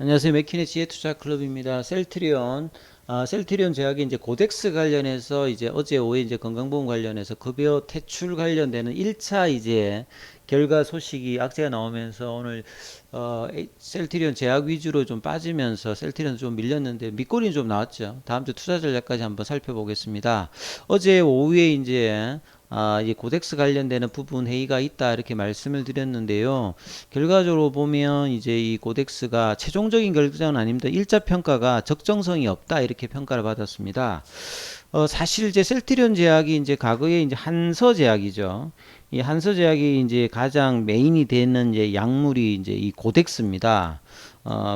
안녕하세요. 맥키네 지혜투자클럽입니다. 셀트리온 제약이 이제 고덱스 관련해서 이제 어제 오후에 이제 건강보험 관련해서 급여 퇴출 관련되는 1차 이제 결과 소식이 악재가 나오면서 오늘 셀트리온 제약 위주로 좀 빠지면서 셀트리온 좀 밀렸는데 밑거리는 좀 나왔죠. 다음 주 투자 전략까지 한번 살펴보겠습니다. 어제 오후에 이제 고덱스 관련되는 부분 회의가 있다 이렇게 말씀을 드렸는데요. 결과적으로 보면 이제 이 고덱스가 최종적인 결정은 아닙니다. 1차 평가가 적정성이 없다 이렇게 평가를 받았습니다. 사실 이제 셀트리온 제약이 이제 과거에 이제 한서 제약이죠. 이 한서 제약이 이제 가장 메인이 되는 이제 약물이 이제 이 고덱스입니다.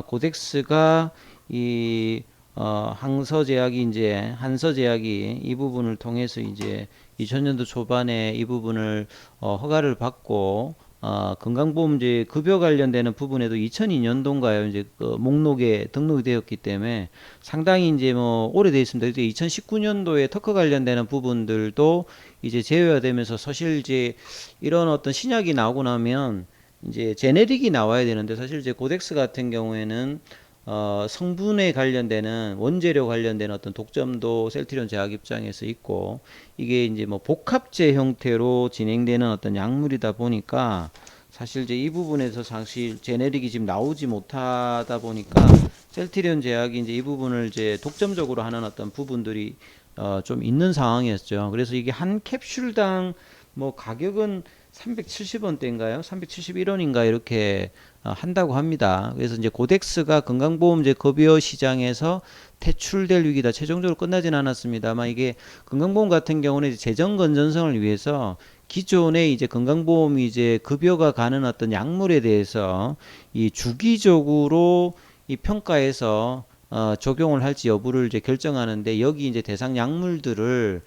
고덱스가 이 항서제약이 이제 한서제약이 이 부분을 통해서 이제 2000년도 초반에 이 부분을 허가를 받고 건강보험제 급여 관련되는 부분에도 2002년도인가요? 이제 그 목록에 등록이 되었기 때문에 상당히 이제 뭐 오래되어 있습니다. 이제 2019년도에 특허 관련되는 부분들도 이제 제외되면서 사실 이제 이런 어떤 신약이 나오고 나면 이제 제네릭이 나와야 되는데 사실 이제 고덱스 같은 경우에는 성분에 관련되는 원재료 관련된 어떤 독점도 셀트리온 제약 입장에서 있고 이게 이제 뭐 복합제 형태로 진행되는 어떤 약물이다 보니까 사실 이제 이 부분에서 사실 제네릭이 지금 나오지 못하다 보니까 셀트리온 제약이 이제 이 부분을 이제 독점적으로 하는 어떤 부분들이 좀 있는 상황이었죠. 그래서 이게 한 캡슐당 뭐 가격은 370원대인가요? 371원인가 이렇게 한다고 합니다. 그래서 이제 고덱스가 건강보험제 급여 시장에서 퇴출될 위기다. 최종적으로 끝나진 않았습니다만 이게 건강보험 같은 경우는 이제 재정 건전성을 위해서 기존에 이제 건강보험이 이제 급여가 가는 어떤 약물에 대해서 이 주기적으로 이 평가해서 적용을 할지 여부를 이제 결정하는데 여기 이제 대상 약물들을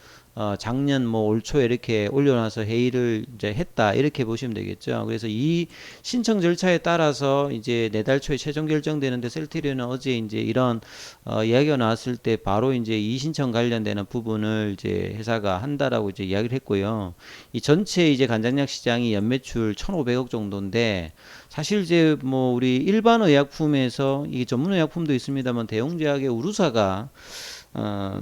작년 뭐 올 초에 이렇게 올려놔서 회의를 이제 했다 이렇게 보시면 되겠죠. 그래서 이 신청 절차에 따라서 이제 내달 초에 최종 결정되는데 셀트리온은 어제 이제 이런 이야기가 나왔을 때 바로 이제 이 신청 관련되는 부분을 이제 회사가 한다라고 이제 이야기를 했고요. 이 전체 이제 간장약 시장이 연매출 1,500억 정도인데 사실 이제 뭐 우리 일반 의약품에서 이 전문 의약품도 있습니다만 대웅제약의 우루사가 어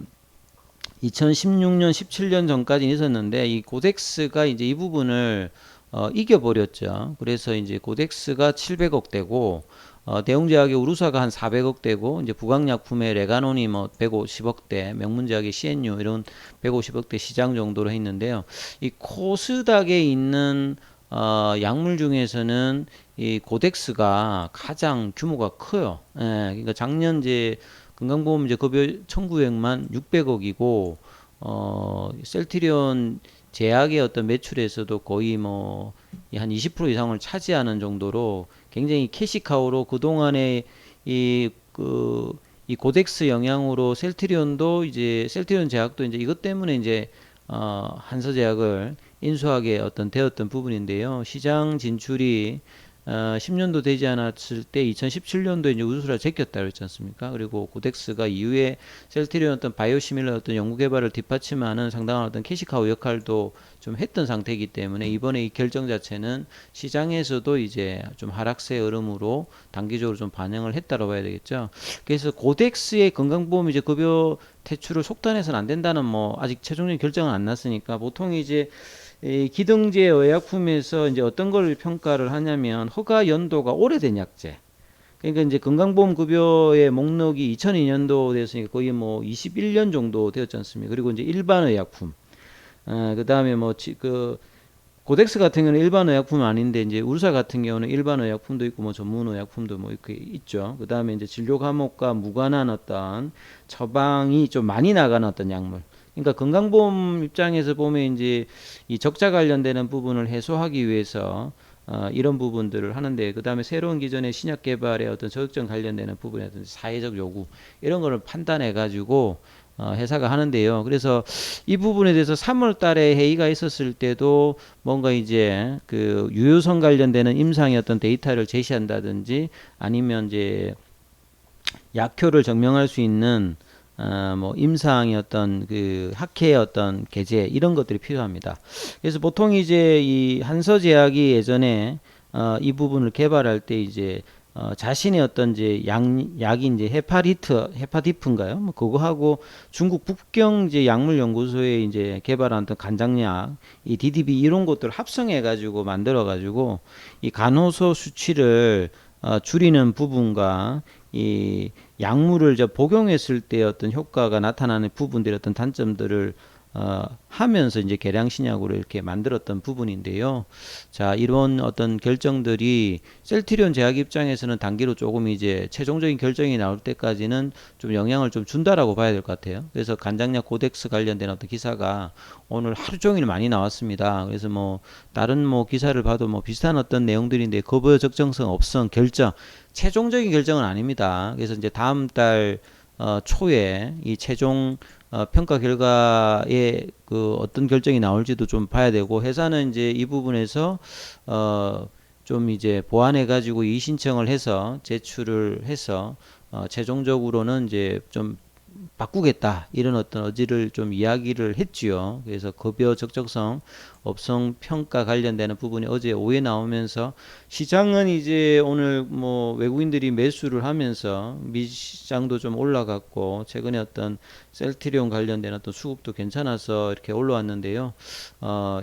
2016년, 17년 전까지 있었는데 이 고덱스가 이제 이 부분을 이겨버렸죠. 그래서 이제 고덱스가 700억대고 대웅제약의 우루사가 한 400억대고 이제 부강약품의 레가논이 뭐 150억대, 명문제약의 CNU 이런 150억대 시장 정도로 했는데요. 이 코스닥에 있는 약물 중에서는 이 고덱스가 가장 규모가 커요. 예, 그러니까 작년 이제 건강보험 이제 급여 청구액만 600억이고 셀트리온 제약의 어떤 매출에서도 거의 뭐 한 20% 이상을 차지하는 정도로 굉장히 캐시카우로 그동안에 이 고덱스 영향으로 셀트리온도 이제 셀트리온 제약도 이제 이것 때문에 이제 한서제약을 인수하게 어떤 되었던 부분인데요. 시장 진출이 10년도 되지 않았을 때 2017년도에 이제 우수라 제꼈다 그랬지 않습니까? 그리고 고덱스가 이후에 셀트리온 어떤 바이오시밀러 어떤 연구 개발을 뒷받침하는 상당한 어떤 캐시카우 역할도 좀 했던 상태이기 때문에 이번에 이 결정 자체는 시장에서도 이제 좀 하락세 흐름으로 단기적으로 좀 반영을 했다고 봐야 되겠죠. 그래서 고덱스의 건강보험 이제 급여 퇴출을 속단해서는 안 된다는 뭐 아직 최종적인 결정은 안 났으니까 보통 이제 이 기등재 의약품에서 이제 어떤 걸 평가를 하냐면 허가 연도가 오래된 약제. 그러니까 이제 건강보험 급여의 목록이 2002년도 됐으니까 거의 뭐 21년 정도 되었지 않습니까? 그리고 이제 일반 의약품. 그 다음에 그 고덱스 같은 경우는 일반 의약품은 아닌데 이제 울사 같은 경우는 일반 의약품도 있고 뭐 전문 의약품도 뭐 이렇게 있죠. 그 다음에 이제 진료 과목과 무관한 어떤 처방이 좀 많이 나가는 어떤 약물. 그러니까 건강보험 입장에서 보면 이제 이 적자 관련되는 부분을 해소하기 위해서 이런 부분들을 하는데 그 다음에 새로운 기존의 신약 개발의 어떤 저격증 관련되는 부분이라든지 사회적 요구 이런 거를 판단해 가지고 회사가 하는데요. 그래서 이 부분에 대해서 3월 달에 회의가 있었을 때도 뭔가 이제 그 유효성 관련되는 임상의 어떤 데이터를 제시한다든지 아니면 이제 약효를 증명할 수 있는 뭐 임상의 어떤 그 학회의 어떤 계제 이런 것들이 필요합니다. 그래서 보통 이제 이 한서제약이 예전에 이 부분을 개발할 때 이제 자신의 어떤 이제 약이 이제 헤파디프인가요? 뭐 그거하고 중국 북경 이제 약물연구소에 이제 개발한 어떤 간장약, 이 DDB 이런 것들을 합성해 가지고 만들어 가지고 이 간호소 수치를 줄이는 부분과 이 약물을 이제 복용했을 때 어떤 효과가 나타나는 부분들의 어떤 단점들을 하면서 이제 계량 신약으로 이렇게 만들었던 부분인데요. 자, 이런 어떤 결정들이 셀트리온 제약 입장에서는 단기로 조금 이제 최종적인 결정이 나올 때까지는 좀 영향을 좀 준다라고 봐야 될 것 같아요. 그래서 간장약 코덱스 관련된 어떤 기사가 오늘 하루 종일 많이 나왔습니다. 그래서 뭐 다른 뭐 기사를 봐도 뭐 비슷한 어떤 내용들인데 거부의 적정성 없음 결정 최종적인 결정은 아닙니다. 그래서 이제 다음 달 초에 이 최종 평가 결과에 그 어떤 결정이 나올지도 좀 봐야 되고 회사는 이제 이 부분에서 좀 이제 보완해 가지고 이의 신청을 해서 제출을 해서 최종적으로는 이제 좀 바꾸겠다 이런 어떤 의지를 좀 이야기를 했지요. 그래서 급여 적정성 업성 평가 관련되는 부분이 어제 오후에 나오면서 시장은 이제 오늘 뭐 외국인들이 매수를 하면서 미시장도 좀 올라갔고 최근에 어떤 셀트리온 관련된 어떤 수급도 괜찮아서 이렇게 올라왔는데요.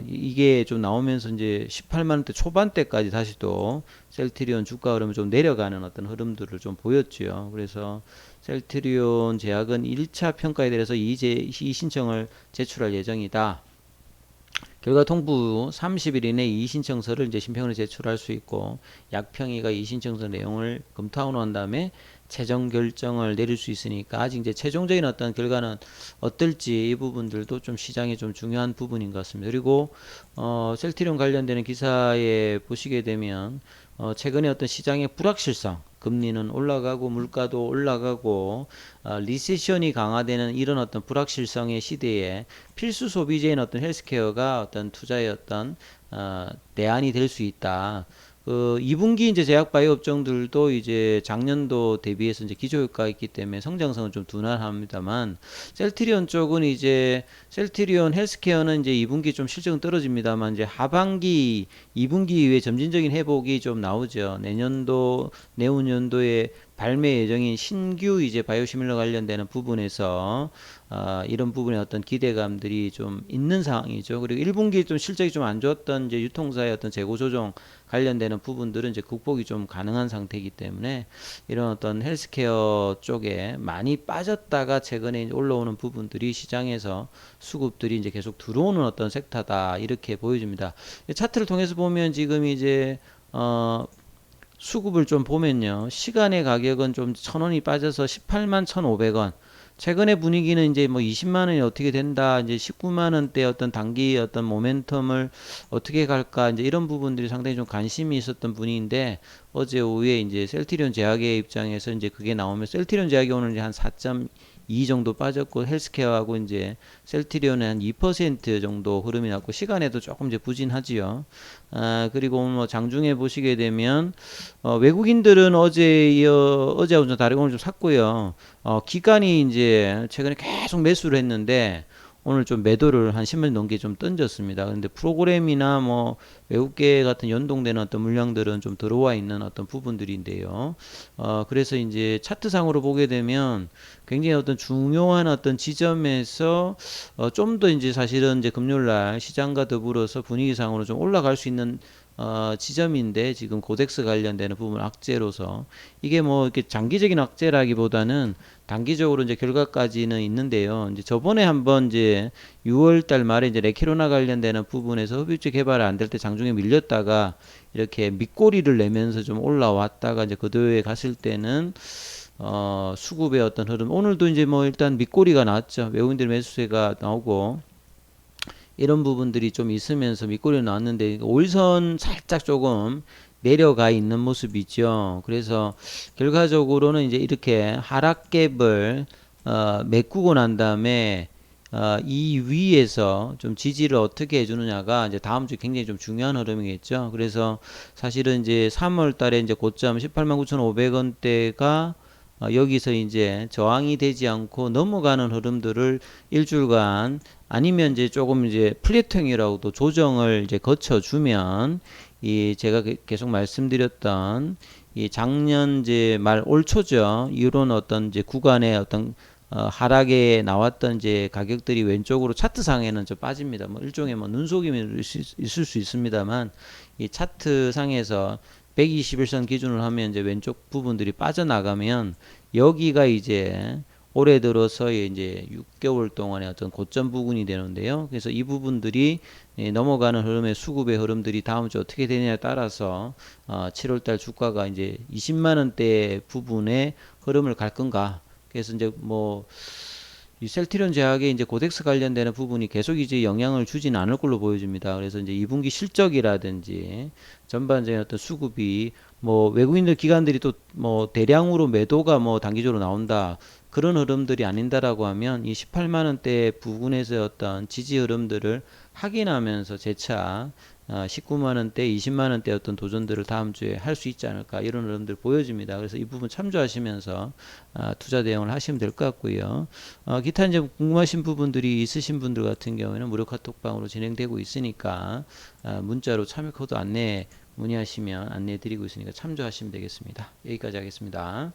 이게 좀 나오면서 이제 18만 원대 초반대까지 다시 또 셀트리온 주가 흐름이 좀 내려가는 어떤 흐름들을 좀 보였죠. 그래서 셀트리온 제약은 1차 평가에 대해서 이의 신청을 제출할 예정이다. 결과 통보 30일 이내 이의 신청서를 이제 심평원에 제출할 수 있고 약평의가 이의 신청서 내용을 검토하고 난 다음에 최종 결정을 내릴 수 있으니까 아직 이제 최종적인 어떤 결과는 어떨지 이 부분들도 좀 시장에 좀 중요한 부분인 것 같습니다. 그리고 셀트리온 관련되는 기사에 보시게 되면 최근에 어떤 시장의 불확실성 금리는 올라가고 물가도 올라가고 리세션이 강화되는 이런 어떤 불확실성의 시대에 필수 소비재인 어떤 헬스케어가 어떤 투자의 어떤 대안이 될 수 있다. 2분기 이제 제약 바이오 업종들도 이제 작년도 대비해서 이제 기저효과가 있기 때문에 성장성은 좀 둔화합니다만 셀트리온 쪽은 이제 셀트리온 헬스케어는 이제 2분기 좀 실적은 떨어집니다만 이제 하반기 2분기 이후에 점진적인 회복이 좀 나오죠. 내년도 내후년도에 발매 예정인 신규 이제 바이오시밀러 관련되는 부분에서 이런 부분에 어떤 기대감들이 좀 있는 상황이죠. 그리고 1분기 좀 실적이 좀 안 좋았던 이제 유통사의 어떤 재고 조정 관련되는 부분들은 이제 극복이 좀 가능한 상태이기 때문에 이런 어떤 헬스케어 쪽에 많이 빠졌다가 최근에 이제 올라오는 부분들이 시장에서 수급들이 이제 계속 들어오는 어떤 섹터다 이렇게 보여집니다. 차트를 통해서 보면 지금 이제 수급을 좀 보면요. 시간의 가격은 좀 1,000원이 빠져서 18만 1,500원. 최근의 분위기는 이제 뭐 20만 원이 어떻게 된다. 이제 19만 원대 어떤 단기 어떤 모멘텀을 어떻게 갈까. 이제 이런 부분들이 상당히 좀 관심이 있었던 분위기인데 어제 오후에 이제 셀트리온 제약의 입장에서 이제 그게 나오면 셀트리온 제약이 오늘 이제 한 4.2 정도 빠졌고 헬스케어하고 이제 셀트리온은 한 2% 정도 흐름이 났고 시간에도 조금 이제 부진하지요. 그리고 뭐 장중에 보시게 되면 외국인들은 어제하고 좀 다르게 오늘 좀 샀고요. 기관이 이제 최근에 계속 매수를 했는데 오늘 좀 매도를 한 10만 넘게 좀 던졌습니다. 그런데 프로그램이나 뭐 외국계 같은 연동되는 어떤 물량들은 좀 들어와 있는 어떤 부분들인데요. 그래서 이제 차트상으로 보게 되면 굉장히 어떤 중요한 어떤 지점에서 좀 더 이제 사실은 이제 금요일 날 시장과 더불어서 분위기상으로 좀 올라갈 수 있는 지점인데 지금 고덱스 관련되는 부분 악재로서 이게 뭐 이렇게 장기적인 악재라기보다는 단기적으로 이제 결과까지는 있는데요. 이제 저번에 한번 이제 6월 달 말에 이제 레키로나 관련되는 부분에서 흡입제 개발이 안 될 때 장중에 밀렸다가 이렇게 밑꼬리를 내면서 좀 올라왔다가 이제 그도에 갔을 때는 수급의 어떤 흐름 오늘도 이제 뭐 일단 밑꼬리가 나왔죠. 외국인들 매수세가 나오고 이런 부분들이 좀 있으면서 밑꼬리가 나왔는데 5일선 살짝 조금 내려가 있는 모습이죠. 그래서 결과적으로는 이제 이렇게 하락갭을 메꾸고 난 다음에 이 위에서 좀 지지를 어떻게 해주느냐가 이제 다음 주 굉장히 좀 중요한 흐름이겠죠. 그래서 사실은 이제 3월 달에 이제 고점 189,500원대가 여기서 이제 저항이 되지 않고 넘어가는 흐름들을 일주일간 아니면 이제 조금 이제 플래팅이라고도 조정을 이제 거쳐주면 이 제가 계속 말씀드렸던 이 작년 이제 말 올 초죠. 이런 어떤 이제 구간의 어떤 하락에 나왔던 이제 가격들이 왼쪽으로 차트상에는 좀 빠집니다. 뭐 일종의 뭐 눈속임이 있을 수 있습니다만 이 차트상에서 121선 기준으로 하면 이제 왼쪽 부분들이 빠져나가면 여기가 이제 올해 들어서 이제 6개월 동안의 어떤 고점 부분이 되는데요. 그래서 이 부분들이 넘어가는 흐름의 수급의 흐름들이 다음 주 어떻게 되냐에 따라서 7월달 주가가 이제 20만 원대 부분의 흐름을 갈 건가. 그래서 이제 뭐 이 셀트리온 제약에 이제 고덱스 관련되는 부분이 계속 이제 영향을 주지는 않을 걸로 보여집니다. 그래서 이제 2분기 실적이라든지 전반적인 어떤 수급이 뭐 외국인들 기관들이 또 뭐 대량으로 매도가 뭐 단기적으로 나온다. 그런 흐름들이 아닌다라고 하면 이 18만 원대 부분에서 어떤 지지 흐름들을 확인하면서 재차 19만 원대, 20만 원대 어떤 도전들을 다음 주에 할 수 있지 않을까 이런 흐름들 보여집니다. 그래서 이 부분 참조하시면서 투자 대응을 하시면 될 것 같고요. 기타 이제 궁금하신 부분들이 있으신 분들 같은 경우에는 무료 카톡방으로 진행되고 있으니까 문자로 참여 코드 안내 문의하시면 안내해 드리고 있으니까 참조하시면 되겠습니다. 여기까지 하겠습니다.